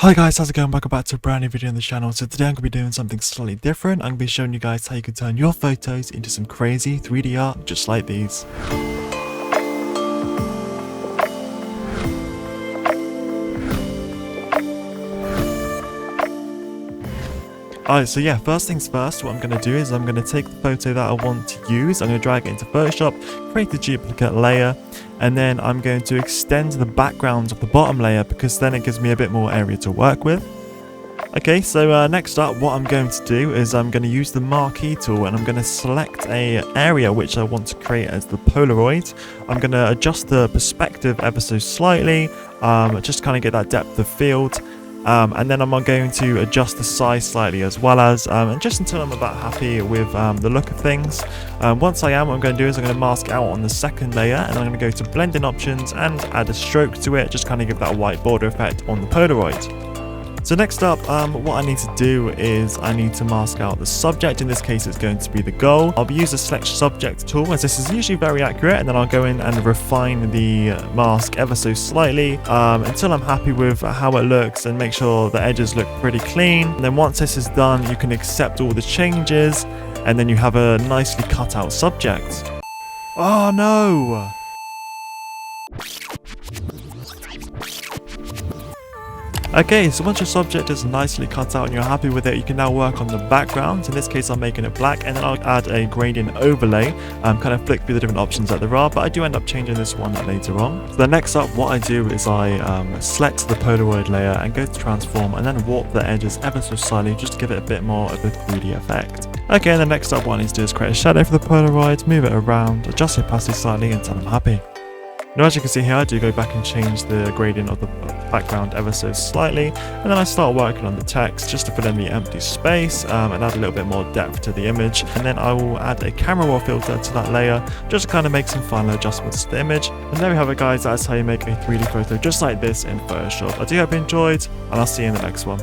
Hi guys, how's it going? Welcome back to a brand new video on the channel. So today I'm going to be doing something slightly different. I'm going to be showing you guys how you can turn your photos into some crazy 3D art just like these. Alright, so yeah, first things first, what I'm going to do is I'm going to take the photo that I want to use, I'm going to drag it into Photoshop, create the duplicate layer, and then I'm going to extend the background of the bottom layer because then it gives me a bit more area to work with. Okay, so next up what I'm going to do is I'm going to use the marquee tool and I'm going to select a area which I want to create as the Polaroid. I'm going to adjust the perspective ever so slightly, just kind of get that depth of field. And then I'm going to adjust the size slightly as well as, and just until I'm about happy with the look of things. Once I am, what I'm going to do is I'm going to mask out on the second layer and I'm going to go to blending options and add a stroke to it, just kind of give that white border effect on the Polaroid. So next up, what I need to do is I need to mask out the subject. In this case, it's going to be the goal. I'll be using the select subject tool as this is usually very accurate, and then I'll go in and refine the mask ever so slightly until I'm happy with how it looks and make sure the edges look pretty clean. And then once this is done, you can accept all the changes and then you have a nicely cut out subject. Oh no! Okay, so once your subject is nicely cut out and you're happy with it, you can now work on the background. In this case, I'm making it black, and then I'll add a gradient overlay, kind of flick through the different options that there are, but I do end up changing this one later on. So then next up, what I do is I select the Polaroid layer and go to transform, and then warp the edges ever so slightly, just to give it a bit more of a 3D effect. Okay, and then next up, what I need to do is create a shadow for the Polaroid, move it around, adjust the opacity slightly until I'm happy. Now as you can see here, I do go back and change the gradient of the background ever so slightly, and then I start working on the text just to fill in the empty space and add a little bit more depth to the image, and then I will add a camera raw filter to that layer just to kind of make some final adjustments to the image. And there we have it guys, that's how you make a 3D photo just like this in Photoshop. I do hope you enjoyed, and I'll see you in the next one.